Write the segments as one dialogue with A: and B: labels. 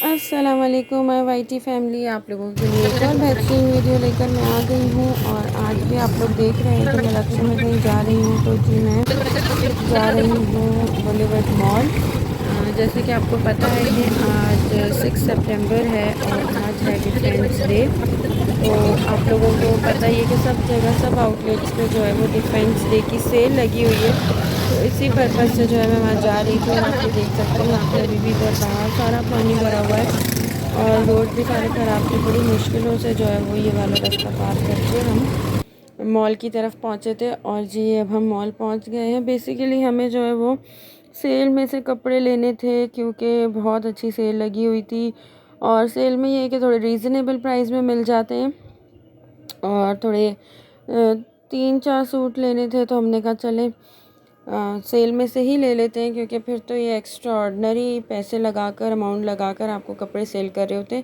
A: अस्सलाम वालेकुम my YT family. आप लोगों के लिए एक और बेहतरीन वीडियो लेकर मैं आ गई हूँ। और आज भी आप लोग देख रहे हैं कि मैं लक्ष्य में कहीं जा रही हूँ, तो जी मैं जा रही हूँ बॉलीवुड मॉल। जैसे कि आपको पता है कि आज 6 सितंबर है और आज है डिफेंस डे। तो आप लोगों को पता ही है कि सब जगह सब आउटलेट्स पे जो है वो डिफेंस डे की सेल लगी हुई है। तो इसी पर्पज़ से जो है मैं वहाँ जा रही थी। और आप ये देख सकते हैं यहाँ पे अभी भी इधर बाहर सारा पानी भरा हुआ है और रोड भी सारे ख़राब थे। बड़ी मुश्किलों से जो है वो ये वाला रास्ता पार करके हम मॉल की तरफ पहुँचे थे। और जी अब हम मॉल पहुँच गए हैं। बेसिकली हमें जो है वो सेल में से कपड़े लेने थे, क्योंकि बहुत अच्छी सेल लगी हुई थी। और सेल में ये है कि थोड़े रीज़नेबल प्राइस में मिल जाते हैं। और थोड़े 3-4 सूट लेने थे, तो हमने कहा चलें सेल में से ही ले लेते हैं, क्योंकि फिर तो ये एक्स्ट्रा ऑर्डनरी पैसे लगाकर अमाउंट लगाकर आपको कपड़े सेल कर रहे होते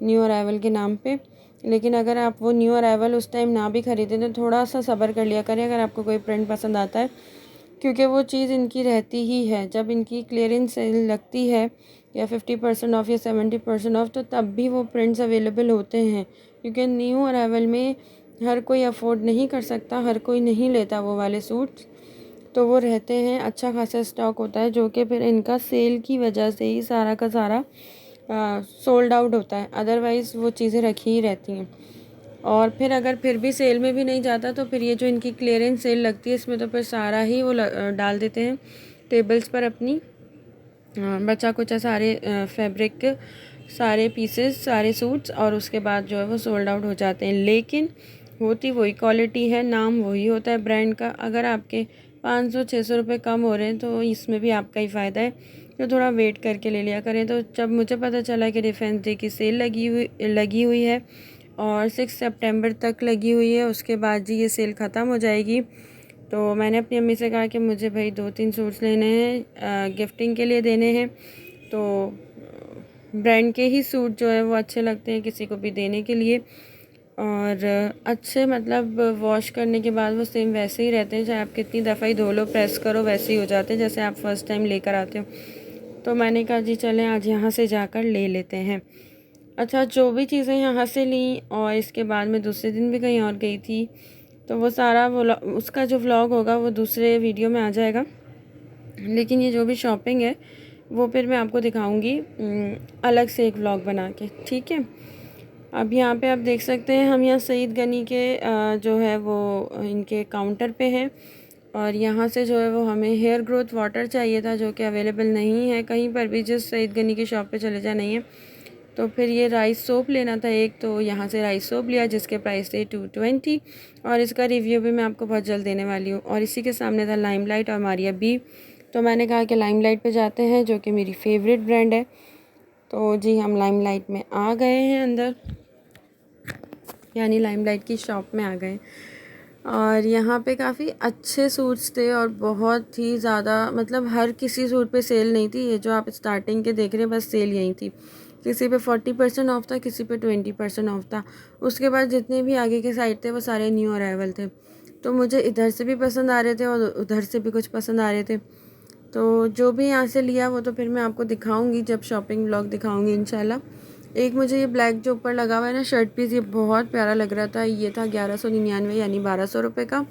A: न्यू अराइवल के नाम पे। लेकिन अगर आप वो न्यू अराइवल उस टाइम ना भी ख़रीदें तो थोड़ा सा सब्र कर लिया करें अगर आपको कोई प्रिंट पसंद आता है, क्योंकि वो चीज़ इनकी रहती ही है। जब इनकी क्लियरेंस सेल लगती है या 50% ऑफ़ या 70% ऑफ़, तो तब भी वो प्रिंट्स अवेलेबल होते हैं, क्योंकि न्यू अराइवल में हर कोई अफोर्ड नहीं कर सकता, हर कोई नहीं लेता वो वाले सूट्स। तो वो रहते हैं, अच्छा खासा स्टॉक होता है, जो कि फिर इनका सेल की वजह से ही सारा का सारा सोल्ड आउट होता है। अदरवाइज़ वो चीज़ें रखी ही रहती हैं। और फिर अगर फिर भी सेल में भी नहीं जाता, तो फिर ये जो इनकी क्लियरेंस सेल लगती है, इसमें तो फिर सारा ही वो डाल देते हैं टेबल्स पर अपनी बचा कुचा सारे फैब्रिक के सारे पीसेस, सारे सूट्स, और उसके बाद जो है वो सोल्ड आउट हो जाते हैं। लेकिन होती वही क्वालिटी है, नाम वही होता है ब्रांड का। अगर आपके 500-600 रुपये कम हो रहे हैं तो इसमें भी आपका ही फ़ायदा है, तो थोड़ा वेट करके ले लिया करें। तो जब मुझे पता चला कि डिफेंस डे की सेल लगी हुई है और 6 सितंबर तक लगी हुई है, उसके बाद जी ये सेल ख़त्म हो जाएगी, तो मैंने अपनी अम्मी से कहा कि मुझे भाई 2-3 सूट्स लेने हैं, गिफ्टिंग के लिए देने हैं। तो ब्रांड के ही सूट जो है वो अच्छे लगते हैं किसी को भी देने के लिए। और अच्छे मतलब वॉश करने के बाद वो सेम वैसे ही रहते हैं, चाहे आप कितनी दफ़ा ही धो लो, प्रेस करो, वैसे ही हो जाते हैं जैसे आप फ़र्स्ट टाइम लेकर आते हो। तो मैंने कहा जी चलें आज यहाँ से जाकर ले लेते हैं। अच्छा, जो भी चीज़ें यहाँ से ली, और इसके बाद मैं दूसरे दिन भी कहीं और गई थी, तो वो सारा उसका जो व्लॉग होगा वो दूसरे वीडियो में आ जाएगा। लेकिन ये जो भी शॉपिंग है वो फिर मैं आपको दिखाऊंगी अलग से एक व्लॉग बना के, ठीक है। अब यहाँ पे आप देख सकते हैं हम यहाँ सईद गनी के जो है वो इनके काउंटर पे हैं। और यहाँ से जो है वो हमें हेयर ग्रोथ वाटर चाहिए था, जो कि अवेलेबल नहीं है कहीं पर भी, जिस सईद गनी की शॉप पे चले जाए नहीं है। तो फिर ये राइस सोप लेना था एक, तो यहाँ से राइस सोप लिया जिसके प्राइस थे 220। और इसका रिव्यू भी मैं आपको बहुत जल्द देने वाली हूँ। और इसी के सामने था लाइमलाइट और मारिया बी। तो मैंने कहा कि लाइमलाइट पे जाते हैं, जो कि मेरी फेवरेट ब्रांड है। तो जी हम लाइमलाइट में आ गए हैं अंदर, यानी लाइमलाइट की शॉप में आ गए। और यहाँ पे काफ़ी अच्छे सूट्स थे और बहुत ही ज़्यादा, मतलब हर किसी सूट पे सेल नहीं थी। ये जो आप स्टार्टिंग के देख रहे हैं बस सेल यहीं थी। किसी पे 40% ऑफ था, किसी पे 20% ऑफ था। उसके बाद जितने भी आगे के साइड थे वो सारे न्यू अराइवल थे। तो मुझे इधर से भी पसंद आ रहे थे और उधर से भी कुछ पसंद आ रहे थे। तो जो भी यहाँ से लिया वो तो फिर मैं आपको दिखाऊंगी जब शॉपिंग व्लॉग दिखाऊंगी इंशाल्लाह। एक मुझे ये ब्लैक जो ऊपर लगा हुआ है ना शर्ट पीस, ये बहुत प्यारा लग रहा था। ये था 1199 यानी 1200 रुपये का,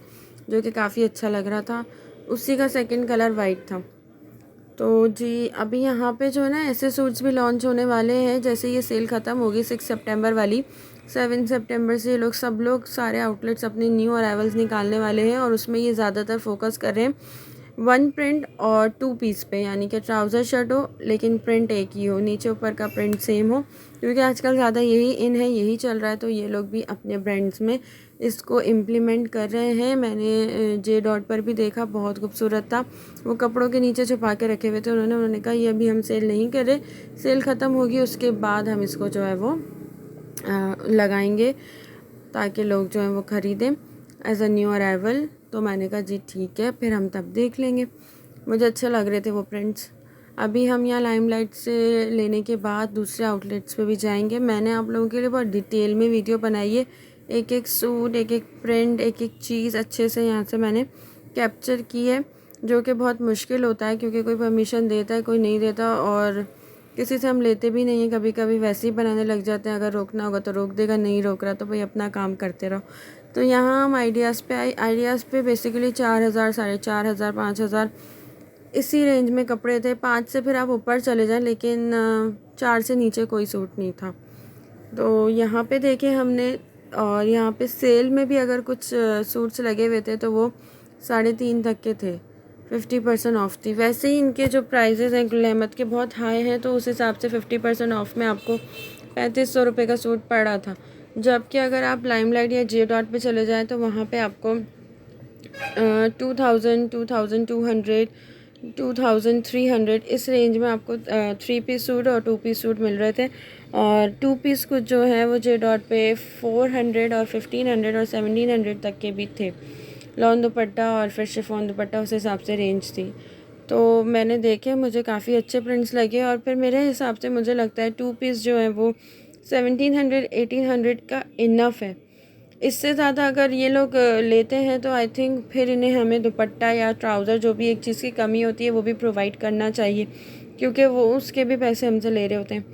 A: जो कि काफ़ी अच्छा लग रहा था। उसी का सेकंड कलर वाइट था। तो जी अभी यहाँ पे जो है ना ऐसे सूट्स भी लॉन्च होने वाले हैं, जैसे ये सेल ख़त्म होगी 6 सितंबर वाली, 7 सितंबर से ये लोग सब लोग सारे आउटलेट्स अपने न्यू अराइवल्स निकालने वाले हैं। और उसमें ये ज़्यादातर फोकस कर रहे हैं 1 प्रिंट और 2 पीस पे, यानी कि ट्राउज़र शर्ट हो लेकिन प्रिंट एक ही हो, नीचे ऊपर का प्रिंट सेम हो, क्योंकि आजकल ज़्यादा यही इन है, यही चल रहा है। तो ये लोग भी अपने ब्रांड्स में इसको इम्प्लीमेंट कर रहे हैं। मैंने जे डॉट पर भी देखा, बहुत खूबसूरत था। वो कपड़ों के नीचे छुपा के रखे हुए थे उन्होंने कहा ये अभी हम सेल नहीं कर रहे, सेल ख़त्म होगी उसके बाद हम इसको जो है वो लगाएंगे, ताकि लोग जो हैं वो ख़रीदें एज अ न्यू अराइवल। तो मैंने कहा जी ठीक है, फिर हम तब देख लेंगे। मुझे अच्छे लग रहे थे वो प्रिंट्स। अभी हम यहाँ लाइमलाइट से लेने के बाद दूसरे आउटलेट्स पे भी जाएंगे। मैंने आप लोगों के लिए बहुत डिटेल में वीडियो बनाई है, एक एक सूट, एक एक प्रिंट, एक एक चीज़ अच्छे से यहाँ से मैंने कैप्चर की है, जो कि बहुत मुश्किल होता है, क्योंकि कोई परमिशन देता है कोई नहीं देता। और किसी से हम लेते भी नहीं हैं, कभी कभी वैसे ही बनाने लग जाते हैं। अगर रोकना होगा तो रोक देगा, नहीं रोक रहा तो भाई अपना काम करते रहो। तो यहाँ हम आइडियाज़ पे आए। आइडियाज़ पे बेसिकली 4,000, 4,500, 5,000 इसी रेंज में कपड़े थे। 5 से फिर आप ऊपर चले जाएं, लेकिन 4 से नीचे कोई सूट नहीं था। तो यहाँ पे देखे हमने, और यहाँ पे सेल में भी अगर कुछ सूट्स लगे हुए थे तो वो 3.5 तक के थे, 50% ऑफ थी। वैसे ही इनके जो प्राइजेज़ हैं गुल अहमद के बहुत हाई हैं, तो उस हिसाब से 50% ऑफ में आपको 3500 रुपये का सूट पड़ रहा था। जबकि अगर आप लाइमलाइट या जे डॉट पे चले जाएँ तो वहाँ पे आपको 2000, 2200, 2300 इस रेंज में आपको 3 पीस सूट और 2 पीस सूट मिल रहे थे। और 2 पीस कुछ जो है वो जे डॉट पे 400 और 1500 और 1700 तक के भी थे। लॉन दुपट्टा और फिर शिफॉन दुपट्टा उस हिसाब से रेंज थी। तो मैंने देखे, मुझे काफ़ी अच्छे प्रिंट्स लगे, और फिर मेरे हिसाब से मुझे लगता है 2 पीस जो है वो 1700, 1800 का इनफ है। इससे ज़्यादा अगर ये लोग लेते हैं तो आई थिंक फिर इन्हें हमें दुपट्टा या ट्राउज़र, जो भी एक चीज़ की कमी होती है वो भी प्रोवाइड करना चाहिए, क्योंकि वो उसके भी पैसे हमसे ले रहे होते हैं।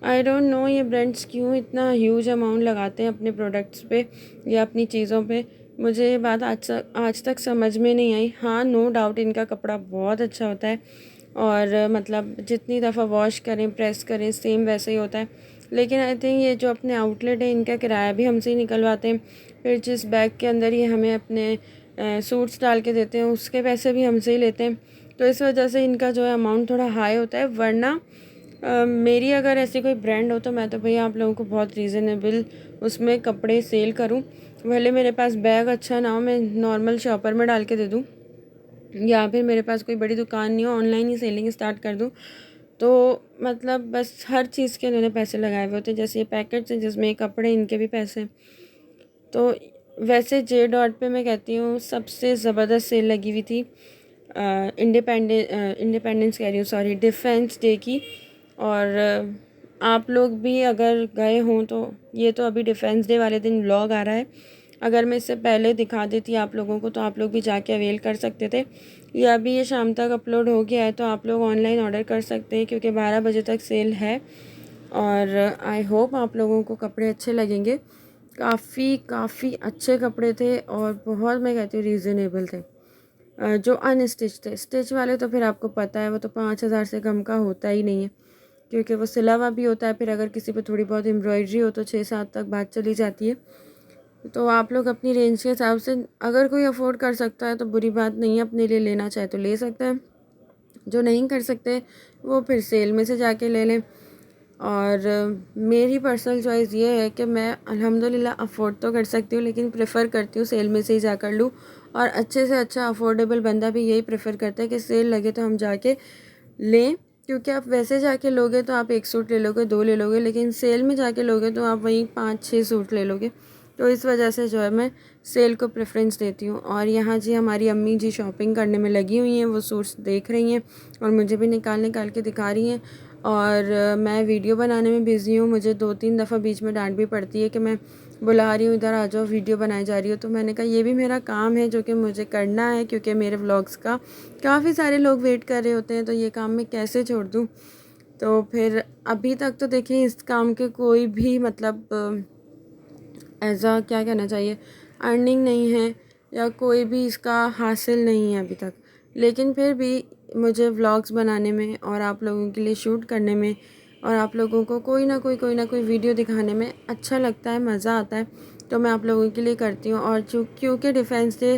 A: आई डोंट नो ये ब्रांड्स क्यों इतना ह्यूज अमाउंट लगाते हैं अपने प्रोडक्ट्स पे या अपनी चीज़ों पे। मुझे ये बात आज तक समझ में नहीं आई। हाँ, नो डाउट इनका कपड़ा बहुत अच्छा होता है, और मतलब जितनी दफ़ा वॉश करें, प्रेस करें, सेम वैसे ही होता है। लेकिन आई थिंक ये जो अपने आउटलेट है इनका किराया भी हमसे ही निकलवाते हैं। फिर जिस बैग के अंदर ये हमें अपने सूट्स डाल के देते हैं उसके पैसे भी हमसे ही लेते हैं। तो इस वजह से इनका जो है अमाउंट थोड़ा हाई होता है। वरना मेरी अगर ऐसी कोई ब्रांड हो तो मैं तो भैया आप लोगों को बहुत रीज़नेबल उसमें कपड़े सेल करूं। भले मेरे पास बैग अच्छा ना हो, मैं नॉर्मल शॉपर में डाल के दे दूं, या फिर मेरे पास कोई बड़ी दुकान नहीं हो, ऑनलाइन ही सेलिंग स्टार्ट कर दूं। तो मतलब बस हर चीज़ के उन्होंने पैसे लगाए हुए होते हैं। जैसे ये पैकेट्स हैं जिसमें ये कपड़े, इनके भी पैसे। तो वैसे जे डॉट पे मैं कहती हूँ सबसे ज़बरदस्त सेल लगी हुई थी इंडिपेंडेंस कह रही हूँ, सॉरी, डिफेंस डे की। और आप लोग भी अगर गए हों तो ये तो अभी डिफेंस डे वाले दिन व्लॉग आ रहा है, अगर मैं इससे पहले दिखा देती आप लोगों को तो आप लोग भी जाके अवेल कर सकते थे। या अभी ये शाम तक अपलोड हो गया है तो आप लोग ऑनलाइन ऑर्डर कर सकते हैं, क्योंकि 12 बजे तक सेल है। और आई होप आप लोगों को कपड़े अच्छे लगेंगे। काफ़ी अच्छे कपड़े थे, और बहुत, मैं कहती हूँ, रीज़नेबल थे। जो अनस्टिच थे, स्टिच वाले तो फिर आपको पता है वो तो 5,000 से कम का होता ही नहीं है, क्योंकि वो सिला हुआ भी होता है। फिर अगर किसी पे थोड़ी बहुत एम्ब्रॉयडरी हो तो 6-7 तक बात चली जाती है। तो आप लोग अपनी रेंज के हिसाब से, अगर कोई अफोर्ड कर सकता है तो बुरी बात नहीं है, अपने लिए लेना चाहे तो ले सकता है। जो नहीं कर सकते वो फिर सेल में से जाके ले लें। और मेरी पर्सनल चॉइस ये है कि मैं अल्हम्दुलिल्लाह अफोर्ड तो कर सकती हूँ, लेकिन प्रेफर करती हूँ सेल में से ही जाकर लूँ। और अच्छे से अच्छा अफोर्डेबल बंदा भी यही प्रेफर करता है कि सेल लगे तो हम जाके लें, क्योंकि आप वैसे जाके लोगे तो आप 1 सूट ले लोगे, 2 ले लोगे, लेकिन सेल में जाके लोगे तो आप वहीं 5-6 सूट ले लोगे। तो इस वजह से जो है मैं सेल को प्रेफरेंस देती हूँ। और यहाँ जी हमारी अम्मी जी शॉपिंग करने में लगी हुई हैं, वो सूट्स देख रही हैं और मुझे भी निकाल के दिखा रही हैं। और मैं वीडियो बनाने में बिज़ी हूँ। मुझे 2-3 दफ़ा बीच में डांट भी पड़ती है कि मैं बुला रही हूँ, इधर आ जाओ, वीडियो बनाई जा रही हो। तो मैंने कहा ये भी मेरा काम है जो कि मुझे करना है, क्योंकि मेरे व्लॉग्स का काफ़ी सारे लोग वेट कर रहे होते हैं, तो ये काम मैं कैसे छोड़ दूँ। तो फिर अभी तक तो देखिए इस काम के कोई भी मतलब ऐसा क्या कहना चाहिए, अर्निंग नहीं है या कोई भी इसका हासिल नहीं है अभी तक। लेकिन फिर भी मुझे व्लॉग्स बनाने में और आप लोगों के लिए शूट करने में और आप लोगों को कोई ना कोई वीडियो दिखाने में अच्छा लगता है, मज़ा आता है। तो मैं आप लोगों के लिए करती हूँ। और क्योंकि डिफेंस डे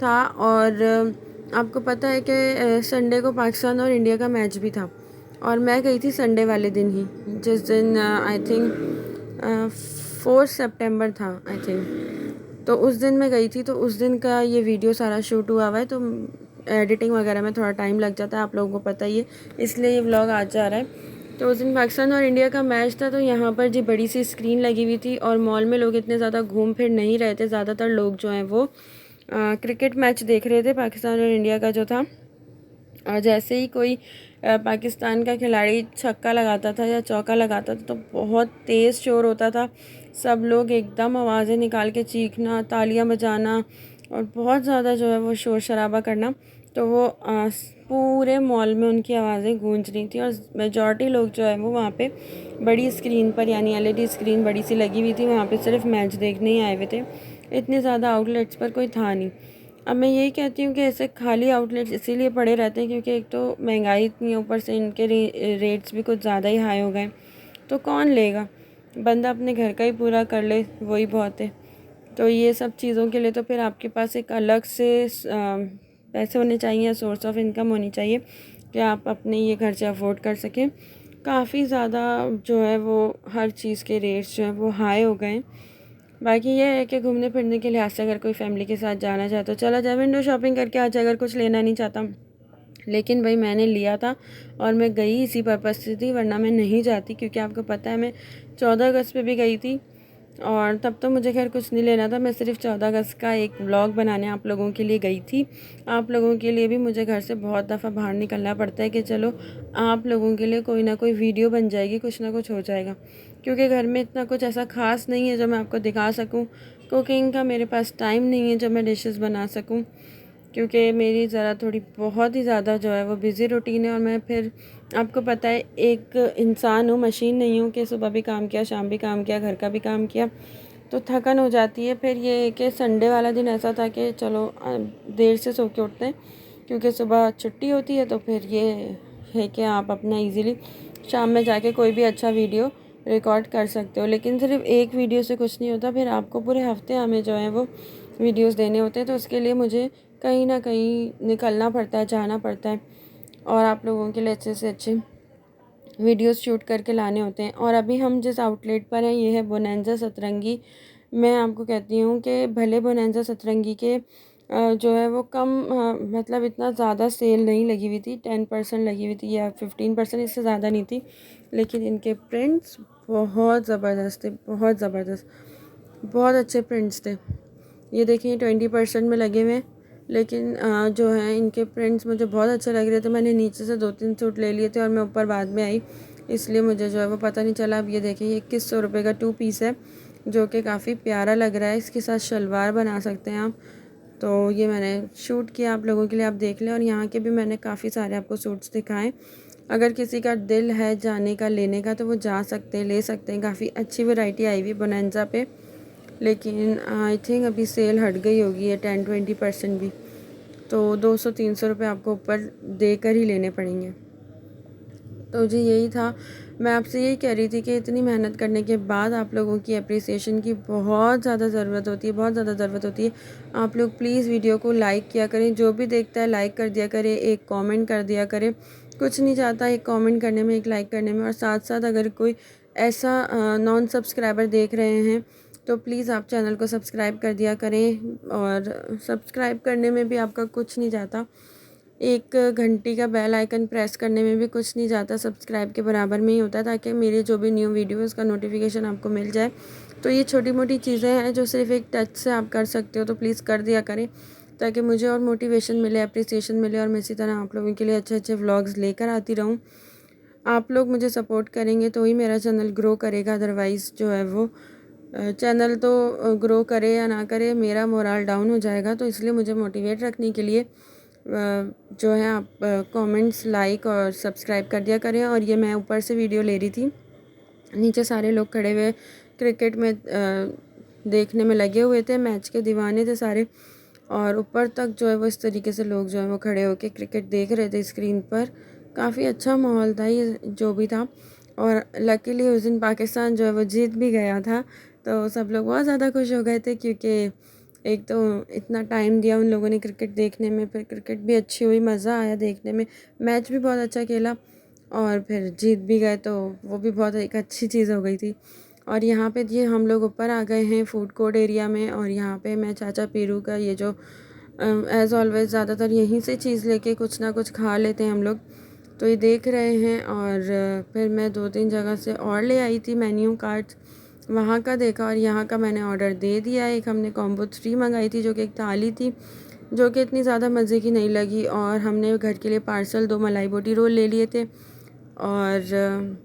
A: था, और आपको पता है कि संडे को पाकिस्तान और इंडिया का मैच भी था, और मैं गई थी संडे वाले दिन ही, जिस दिन आई थिंक 4 सितंबर था आई थिंक। तो उस दिन मैं गई थी, तो उस दिन का ये वीडियो सारा शूट हुआ हुआ है। तो एडिटिंग वगैरह में थोड़ा टाइम लग जाता है, आप लोगों को पता ही है, इसलिए ये व्लॉग आज जा रहा है। तो उस दिन पाकिस्तान और इंडिया का मैच था, तो यहाँ पर जी बड़ी सी स्क्रीन लगी हुई थी, और मॉल में लोग इतने ज़्यादा घूम फिर नहीं रहे थे। ज़्यादातर लोग जो हैं वो क्रिकेट मैच देख रहे थे पाकिस्तान और इंडिया का जो था। और जैसे ही कोई पाकिस्तान का खिलाड़ी छक्का लगाता था या चौका लगाता था तो बहुत तेज़ शोर होता था। सब लोग एकदम आवाज़ें निकाल के चीखना, तालियां बजाना, और बहुत ज़्यादा जो है वो शोर शराबा करना। तो वो पूरे मॉल में उनकी आवाज़ें गूंज रही थी और मेजॉरिटी लोग जो है वो वहाँ पे बड़ी स्क्रीन पर यानी एलईडी स्क्रीन बड़ी सी लगी हुई थी, वहाँ पे सिर्फ मैच देखने ही आए हुए थे। इतने ज़्यादा आउटलेट्स पर कोई था नहीं। अब मैं यही कहती हूँ कि ऐसे खाली आउटलेट्स इसीलिए पड़े रहते हैं क्योंकि एक तो महंगाई इतनी है, ऊपर से इनके रेट्स भी कुछ ज़्यादा ही हाई हो गए। तो कौन लेगा, बंदा अपने घर का ही पूरा कर ले वही बहुत है। तो ये सब चीज़ों के लिए तो फिर आपके पास एक अलग से पैसे होने चाहिए, सोर्स ऑफ इनकम होनी चाहिए कि आप अपने ये खर्चे अफोर्ड कर सकें। काफ़ी ज़्यादा जो है वो हर चीज़ के रेट्स जो हैं वो हाई हो गए हैं। बाकी ये है कि घूमने फिरने के लिहाज से अगर कोई फैमिली के साथ जाना चाहे तो चला जाए, विंडो शॉपिंग करके आ जाए अगर कुछ लेना नहीं चाहता। लेकिन भाई मैंने लिया था और मैं गई इसी पर्पज़ से थी, वरना मैं नहीं जाती क्योंकि आपको पता है मैं 14 अगस्त पे भी गई थी और तब तो मुझे खैर कुछ नहीं लेना था। मैं सिर्फ 14 अगस्त का एक व्लॉग बनाने आप लोगों के लिए गई थी। आप लोगों के लिए भी मुझे घर से बहुत दफ़ा बाहर निकलना पड़ता है कि चलो आप लोगों के लिए कोई ना कोई वीडियो बन जाएगी, कुछ ना कुछ हो जाएगा, क्योंकि घर में इतना कुछ ऐसा ख़ास नहीं है जो मैं आपको दिखा सकूँ। कुकिंग का मेरे पास टाइम नहीं है जो मैं डिशेस बना सकूँ, क्योंकि मेरी ज़रा थोड़ी बहुत ही ज़्यादा जो है वो बिज़ी रूटीन है। और मैं फिर आपको पता है एक इंसान हूँ, मशीन नहीं हूँ कि सुबह भी काम किया, शाम भी काम किया, घर का भी काम किया, तो थकन हो जाती है। फिर ये कि संडे वाला दिन ऐसा था कि चलो देर से सो के उठते हैं क्योंकि सुबह छुट्टी होती है, तो फिर ये है कि आप अपना इजीली शाम में जाके कोई भी अच्छा वीडियो रिकॉर्ड कर सकते हो। लेकिन सिर्फ एक वीडियो से कुछ नहीं होता, फिर आपको पूरे हफ्ते हमें जो है वो वीडियोस देने होते हैं, तो उसके लिए मुझे कहीं ना कहीं निकलना पड़ता है, जाना पड़ता है और आप लोगों के लिए अच्छे से अच्छे वीडियोस शूट करके लाने होते हैं। और अभी हम जिस आउटलेट पर हैं ये है बोनांजा सतरंगी। मैं आपको कहती हूँ कि भले बोनांजा सतरंगी के जो है वो कम मतलब इतना ज़्यादा सेल नहीं लगी हुई थी, 10% लगी हुई थी या 15%, इससे ज़्यादा नहीं थी, लेकिन इनके प्रिंट्स बहुत ज़बरदस्त थे, बहुत ज़बरदस्त, बहुत अच्छे प्रिंट्स थे। ये देखिए 20% में लगे हुए हैं, लेकिन जो है इनके प्रिंट्स मुझे बहुत अच्छे लग रहे थे। मैंने नीचे से 2-3 सूट ले लिए थे और मैं ऊपर बाद में आई, इसलिए मुझे जो है वो पता नहीं चला। अब ये देखिए ये 2100 रुपये का 2 पीस है जो कि काफ़ी प्यारा लग रहा है। इसके साथ शलवार बना सकते हैं आप। तो ये मैंने शूट किया आप लोगों के लिए, आप देख लें। और यहाँ के भी मैंने काफ़ी सारे आपको सूट्स दिखाएं। अगर किसी का दिल है जाने का, लेने का, तो वो जा सकते हैं, ले सकते हैं। काफ़ी अच्छी वैरायटी आई हुई बोनांजा पे, लेकिन आई थिंक अभी सेल हट गई होगी है 10-20% भी, तो 200-300 रुपये आपको ऊपर देकर ही लेने पड़ेंगे। तो जी यही था, मैं आपसे यही कह रही थी कि इतनी मेहनत करने के बाद आप लोगों की अप्रिसिएशन की बहुत ज़्यादा ज़रूरत होती है, बहुत ज़्यादा ज़रूरत होती है। आप लोग प्लीज़ वीडियो को लाइक किया करें, जो भी देखता है लाइक कर दिया करे, एक कमेंट कर दिया करे। कुछ नहीं चाहता एक कमेंट करने में, एक लाइक करने में। और साथ साथ अगर कोई ऐसा नॉन सब्सक्राइबर देख रहे हैं तो प्लीज़ आप चैनल को सब्सक्राइब कर दिया करें। और सब्सक्राइब करने में भी आपका कुछ नहीं जाता, एक घंटी का बेल आइकन प्रेस करने में भी कुछ नहीं जाता, सब्सक्राइब के बराबर में ही होता है, ताकि मेरे जो भी न्यू वीडियो है उसका नोटिफिकेशन आपको मिल जाए। तो ये छोटी मोटी चीज़ें हैं जो सिर्फ एक टच से आप कर सकते हो, तो प्लीज़ कर दिया करें ताकि मुझे और मोटिवेशन मिले, अप्रिसिएशन मिले और मैं इसी तरह आप लोगों के लिए अच्छे अच्छे व्लॉग्स लेकर आती रहूँ। आप लोग मुझे सपोर्ट करेंगे तो ही मेरा चैनल ग्रो करेगा, अदरवाइज़ जो है वो चैनल तो ग्रो करे या ना करे, मेरा मोरल डाउन हो जाएगा। तो इसलिए मुझे मोटिवेट रखने के लिए जो है आप कमेंट्स, लाइक और सब्सक्राइब कर दिया करें। और ये मैं ऊपर से वीडियो ले रही थी, नीचे सारे लोग खड़े हुए क्रिकेट में देखने में लगे हुए थे, मैच के दीवाने थे सारे। और ऊपर तक जो है वो इस तरीके से लोग जो है वो खड़े होकर क्रिकेट देख रहे थे स्क्रीन पर। काफ़ी अच्छा माहौल था ये जो भी था। और लकीली उस दिन पाकिस्तान जो है वो जीत भी गया था, तो सब लोग बहुत ज़्यादा खुश हो गए थे क्योंकि एक तो इतना टाइम दिया उन लोगों ने क्रिकेट देखने में, फिर क्रिकेट भी अच्छी हुई, मज़ा आया देखने में, मैच भी बहुत अच्छा खेला और फिर जीत भी गए, तो वो भी बहुत एक अच्छी चीज़ हो गई थी। और यहाँ पे ये हम लोग ऊपर आ गए हैं फूड कोर्ट एरिया में, और यहाँ पे मैं चाचा पीरू का ये जो एज़ ऑलवेज़ ज़्यादातर यहीं से चीज़ लेके कुछ ना कुछ खा लेते हैं हम लोग, तो ये देख रहे हैं। और फिर मैं 2-3 जगह से और ले आई थी मेन्यू कार्ड्स, वहाँ का देखा और यहाँ का मैंने ऑर्डर दे दिया। एक हमने कॉम्बो 3 मंगाई थी जो कि एक थाली थी, जो कि इतनी ज़्यादा मज़े की नहीं लगी। और हमने घर के लिए पार्सल 2 मलाई बोटी रोल ले लिए थे। और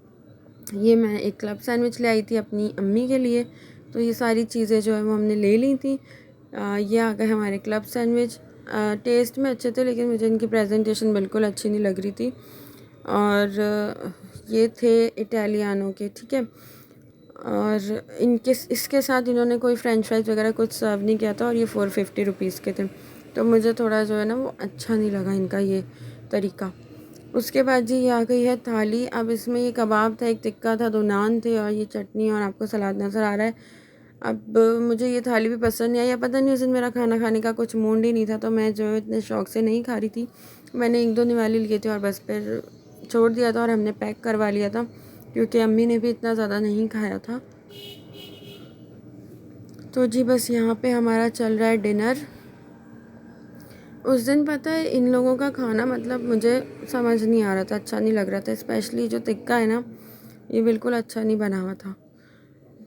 A: ये मैं एक क्लब सैंडविच ले आई थी अपनी अम्मी के लिए। तो ये सारी चीज़ें जो है वो हमने ले ली थी। ये आ गए हमारे क्लब सैंडविच। टेस्ट में अच्छे थे, लेकिन मुझे इनकी प्रेजेंटेशन बिल्कुल अच्छी नहीं लग रही थी। और ये थे इटालियानों के, ठीक है। और इनके इसके साथ इन्होंने कोई फ्रेंच फ्राइज वगैरह कुछ सर्व नहीं किया था, और ये 450 रुपीज़ के थे। तो मुझे थोड़ा जो है ना वो अच्छा नहीं लगा इनका ये तरीका। उसके बाद जी ये आ गई है थाली। अब इसमें ये कबाब था, एक टिक्का था, 2 नान थे और ये चटनी, और आपको सलाद नज़र आ रहा है। अब मुझे ये थाली भी पसंद नहीं आई, या पता नहीं उस दिन मेरा खाना खाने का कुछ मूड ही नहीं था, तो मैं जो है इतने शौक़ से नहीं खा रही थी। मैंने 1-2 निवाले लिए थे और बस फिर छोड़ दिया था, और हमने पैक करवा लिया था क्योंकि अम्मी ने भी इतना ज़्यादा नहीं खाया था। तो जी बस यहाँ पे हमारा चल रहा है डिनर। उस दिन पता है इन लोगों का खाना मतलब मुझे समझ नहीं आ रहा था, अच्छा नहीं लग रहा था। स्पेशली जो टिक्का है ना, ये बिल्कुल अच्छा नहीं बना हुआ था।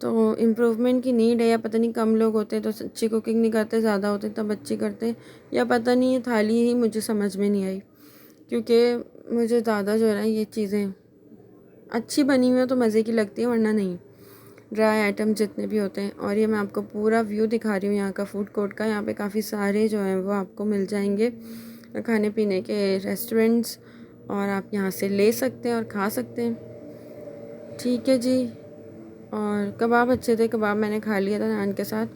A: तो इम्प्रूवमेंट की नीड है, या पता नहीं कम लोग होते तो अच्छी कुकिंग नहीं करते, ज़्यादा होते तब अच्छी करते, या पता नहीं ये थाली ही मुझे समझ में नहीं आई। क्योंकि मुझे ज़्यादा जो है ना ये चीज़ें अच्छी बनी हुई है तो मज़े की लगती है, वरना नहीं। ड्राई आइटम जितने भी होते हैं। और ये मैं आपको पूरा व्यू दिखा रही हूँ यहाँ का फूड कोर्ट का। यहाँ पे काफ़ी सारे जो हैं वो आपको मिल जाएंगे खाने पीने के रेस्टोरेंट्स, और आप यहाँ से ले सकते हैं और खा सकते हैं। ठीक है जी। और कबाब अच्छे थे, कबाब मैंने खा लिया था नान के साथ।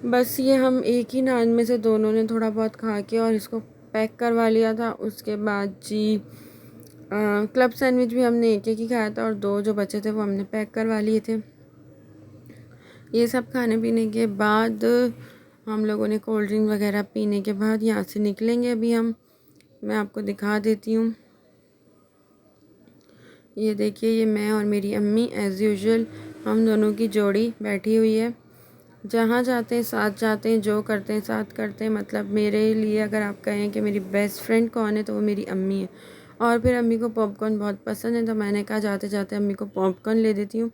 A: बस ये हम एक ही नान में से दोनों ने थोड़ा बहुत खा के और इसको पैक करवा लिया था। उसके बाद जी क्लब सैंडविच भी हमने एक ही खाया था, और 2 जो बचे थे वो हमने पैक करवा लिए थे। ये सब खाने पीने के बाद हम लोगों ने कोल्ड ड्रिंक वगैरह पीने के बाद यहाँ से निकलेंगे अभी हम। मैं आपको दिखा देती हूँ। ये देखिए, ये मैं और मेरी अम्मी एज़ यूजुअल हम दोनों की जोड़ी बैठी हुई है। जहाँ जाते हैं साथ जाते हैं, जो करते हैं साथ करते हैं। मतलब मेरे लिए अगर आप कहें कि मेरी बेस्ट फ्रेंड कौन है तो वो मेरी अम्मी है। और फिर अम्मी को पॉपकॉर्न बहुत पसंद है, तो मैंने कहा जाते जाते अम्मी को पॉपकॉर्न ले देती हूँ।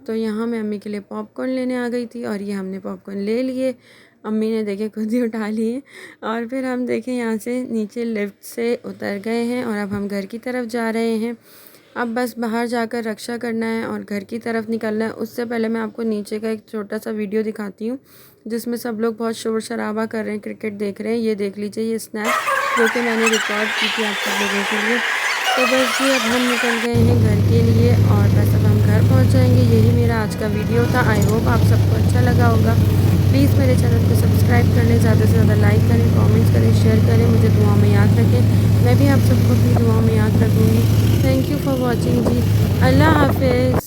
A: तो यहाँ मैं अम्मी के लिए पॉपकॉर्न लेने आ गई थी, और ये हमने पॉपकॉर्न ले लिए। अम्मी ने देखे खुद ही उठा लिए, और फिर हम देखें यहाँ से नीचे लिफ्ट से उतर गए हैं, और अब हम घर की तरफ जा रहे हैं। अब बस बाहर जाकर रक्षा करना है और घर की तरफ निकलना है। उससे पहले मैं आपको नीचे का एक छोटा सा वीडियो दिखाती हूँ, जिसमें सब लोग बहुत शोर शराबा कर रहे हैं, क्रिकेट देख रहे हैं। ये देख लीजिए, ये स्नैप जो कि मैंने रिकॉर्ड की थी आप सब लोगों के लिए। तो बस जी अब हम निकल गए हैं घर के लिए, और बस अब हम घर पहुँच जाएंगे। यही मेरा आज का वीडियो था। आई होप आप सबको अच्छा लगा होगा। प्लीज़ मेरे चैनल को सब्सक्राइब कर लें, ज़्यादा से ज़्यादा लाइक करें, कमेंट्स करें, शेयर करें, मुझे दुआ में याद रखें। मैं भी आप सबको अपनी दुआ में याद रखूँगी। थैंक यू फॉर वॉचिंग जी। अल्लाह हाफिज़।